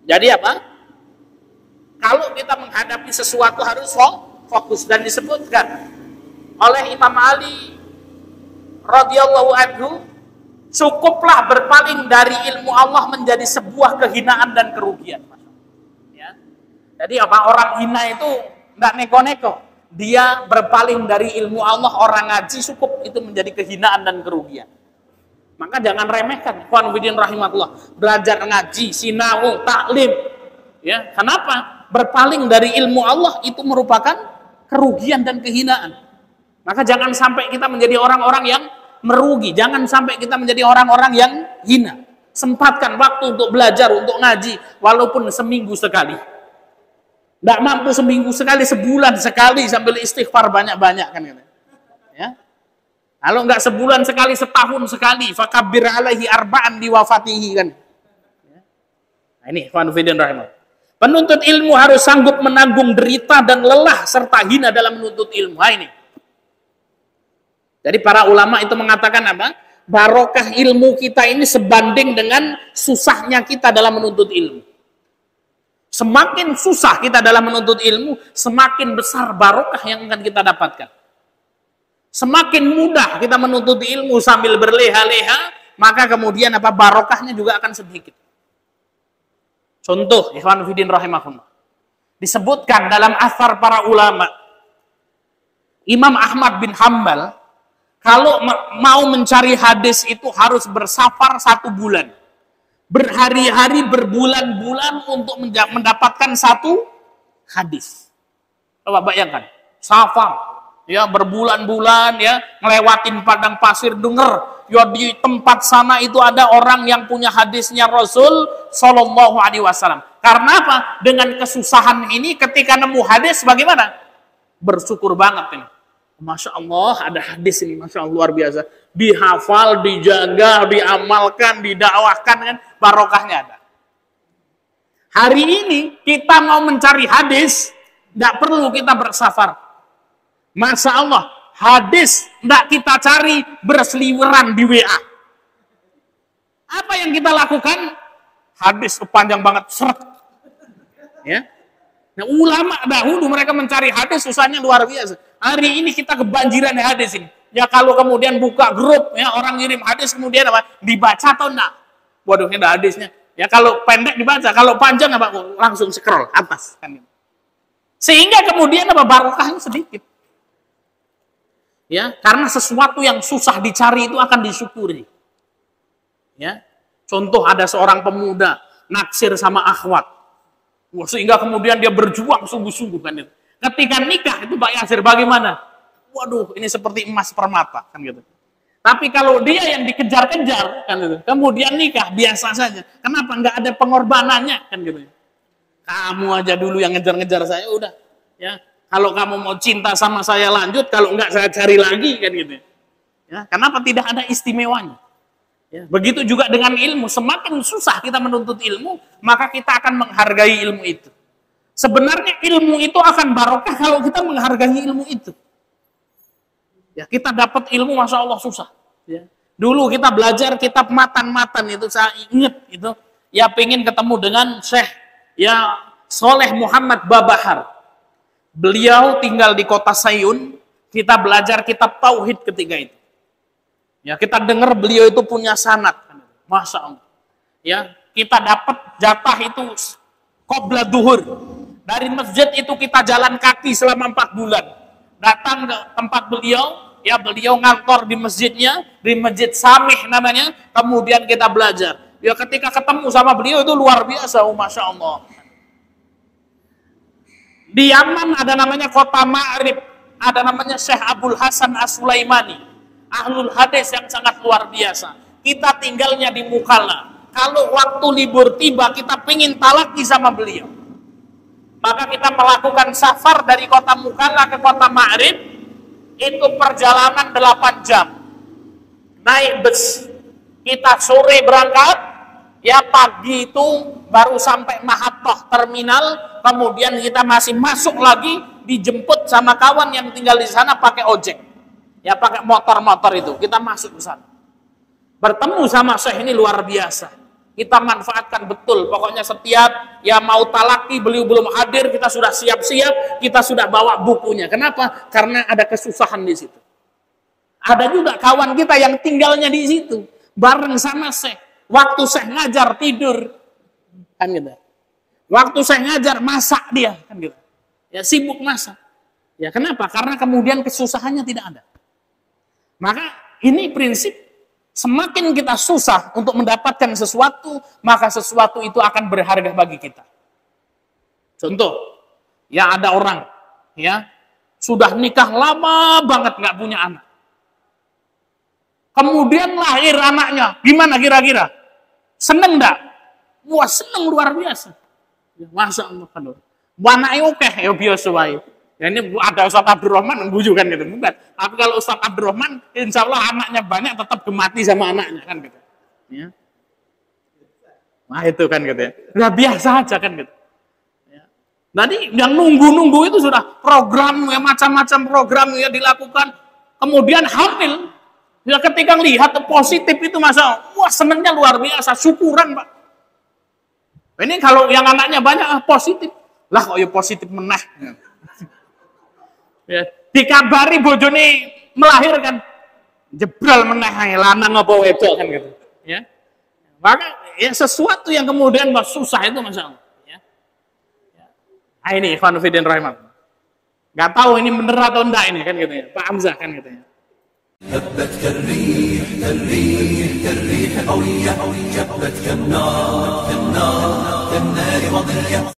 Jadi apa? Kalau kita menghadapi sesuatu harus fokus, dan disebutkan oleh Imam Ali radhiyallahu anhu, cukuplah berpaling dari ilmu Allah menjadi sebuah kehinaan dan kerugian. Ya. Jadi apa? Orang hina itu nggak neko-neko. Dia berpaling dari ilmu Allah, orang ngaji cukup itu menjadi kehinaan dan kerugian. Maka jangan remehkan, ikhwan fillah rahimakumullah, belajar ngaji, sinau, taklim. Ya, kenapa? Berpaling dari ilmu Allah itu merupakan kerugian dan kehinaan. Maka jangan sampai kita menjadi orang-orang yang merugi, jangan sampai kita menjadi orang-orang yang hina. Sempatkan waktu untuk belajar, untuk ngaji, walaupun seminggu sekali. Tidak mampu seminggu sekali, sebulan sekali sambil istighfar banyak-banyak kan gitu. Ya. Kalau nggak sebulan sekali, setahun sekali, fakabbir alaihi arba'an di wafatihi kan. Ya. Nah, ini ikhwan fillah rahimah. Penuntut ilmu harus sanggup menanggung derita dan lelah serta hina dalam menuntut ilmu. Nah, ini. Jadi para ulama itu mengatakan apa? Barokah ilmu kita ini sebanding dengan susahnya kita dalam menuntut ilmu. Semakin susah kita dalam menuntut ilmu, semakin besar barokah yang akan kita dapatkan. Semakin mudah kita menuntut ilmu sambil berleha-leha, maka kemudian apa? Barokahnya juga akan sedikit. Contoh, ikhwan fillah rahimahullah. Disebutkan dalam athar para ulama, Imam Ahmad bin Hanbal, kalau mau mencari hadis itu harus bersafar 1 bulan. Berhari-hari, berbulan-bulan untuk mendapatkan 1 hadis. Coba bayangkan, safar, ya berbulan-bulan, ya ngelewatin padang pasir, denger ya di tempat sana itu ada orang yang punya hadisnya Rasul Shallallahu Alaihi Wasallam. Karena apa? Dengan kesusahan ini, ketika nemu hadis bagaimana? Bersyukur banget ini. Masya Allah ada hadis ini, Masya Allah luar biasa. Dihafal, dijaga, diamalkan, didakwahkan, kan barokahnya ada. Hari ini kita mau mencari hadis, tidak perlu kita bersafar. Masya Allah, hadis tidak kita cari berseliweran di WA. Apa yang kita lakukan? Hadis panjang banget, seret. Ya. Nah, ulama dahulu mereka mencari hadis susahnya luar biasa. Hari ini kita kebanjiran hadis ini. Ya kalau kemudian buka grup, ya orang ngirim hadis kemudian apa? Dibaca atau enggak? Waduh, ini ada hadisnya. Ya kalau pendek dibaca, kalau panjang apa? Langsung scroll atas kan. Sehingga kemudian apa? Barokahnya sedikit. Ya, karena sesuatu yang susah dicari itu akan disyukuri. Ya. Contoh ada seorang pemuda naksir sama akhwat. Sehingga kemudian dia berjuang sungguh-sungguh kan itu. Ketika nikah itu Pak Yasir bagaimana? Waduh, ini seperti emas permata kan gitu. Tapi kalau dia yang dikejar-kejar kan gitu, kemudian nikah biasa saja. Kenapa nggak ada pengorbanannya kan gitu? Kamu aja dulu yang ngejar-ngejar saya udah. Ya, kalau kamu mau cinta sama saya lanjut, kalau nggak saya cari lagi kan gitu. Ya, kenapa tidak ada istimewanya? Ya, begitu juga dengan ilmu, semakin susah kita menuntut ilmu, maka kita akan menghargai ilmu itu. Sebenarnya ilmu itu akan barokah kalau kita menghargai ilmu itu. Ya, kita dapat ilmu, Masya Allah susah. Ya. Dulu kita belajar kitab matan-matan itu, saya ingat itu, ya pengen ketemu dengan Syekh ya Soleh Muhammad Babahar. Beliau tinggal di kota Sayun, kita belajar kitab Tauhid ketika itu. Ya, kita dengar beliau itu punya sanad. Masya Allah. Ya, kita dapat jatah itu qobla duhur. Dari masjid itu kita jalan kaki selama 4 bulan. Datang ke tempat beliau, ya beliau ngantor di masjidnya, di Masjid Samih namanya, kemudian kita belajar. Ya, ketika ketemu sama beliau itu luar biasa, Masya Allah. Di Yaman ada namanya kota Ma'rib, ada namanya Syekh Abdul Hasan As-Sulaimani. Ahlul hadis yang sangat luar biasa. Kita tinggalnya di Mukalla. Kalau waktu libur tiba, kita pingin talaki sama beliau. Maka kita melakukan safar dari kota Mukalla ke kota Ma'rib. Itu perjalanan 8 jam. Naik bus. Kita sore berangkat. Ya pagi itu baru sampai Mahathah terminal. Kemudian kita masih masuk lagi. Dijemput sama kawan yang tinggal di sana pakai ojek. Ya pakai motor-motor itu, kita masuk ke sana. Bertemu sama Syekh ini luar biasa. kita manfaatkan betul. Pokoknya setiap ya mau talaki, beliau belum hadir, kita sudah siap-siap, kita sudah bawa bukunya. Kenapa? Karena ada kesusahan di situ. Ada juga kawan kita yang tinggalnya di situ, bareng sama Syekh. Waktu Syekh ngajar tidur, kan gitu. Waktu Syekh ngajar masak dia, kan gitu. Ya sibuk masak. Ya kenapa? Karena kemudian kesusahannya tidak ada. Maka ini prinsip, semakin kita susah untuk mendapatkan sesuatu, maka sesuatu itu akan berharga bagi kita. Contoh, ya ada orang, ya sudah nikah lama banget nggak punya anak. Kemudian lahir anaknya, gimana kira-kira? Seneng nggak? Wah seneng luar biasa. Ya, Masya Allah kan. Anaknya oke, ya biasa wae. Ya ini ada Ustaz Abdurrahman yang bujuk kan gitu, bukan. Tapi kalau Ustaz Abdurrahman, insya Allah anaknya banyak tetap gemati sama anaknya kan gitu. Ya. Nah itu kan gitu ya. Udah biasa aja kan gitu. Ya. Tadi yang nunggu-nunggu itu sudah program ya macam-macam program ya dilakukan. Kemudian hamil. Ya ketika lihat positif itu masa, wah senengnya luar biasa, syukuran Pak. Ini kalau yang anaknya banyak positif, lah kok ya positif meneh. Ya, dikabari bojone melahirkan jebral meneh lanang apa wedok kan gitu ya. Maka ya sesuatu yang kemudian susah itu masalah ya. Nah, ini ikhwan fillah rahimah. Enggak tahu ini bener atau enggak ini kan gitu ya. Pak Hamzah kan gitu ya. هبتك الريح كالريح كالريح قوية جبتك النار كالنار كالنار وضية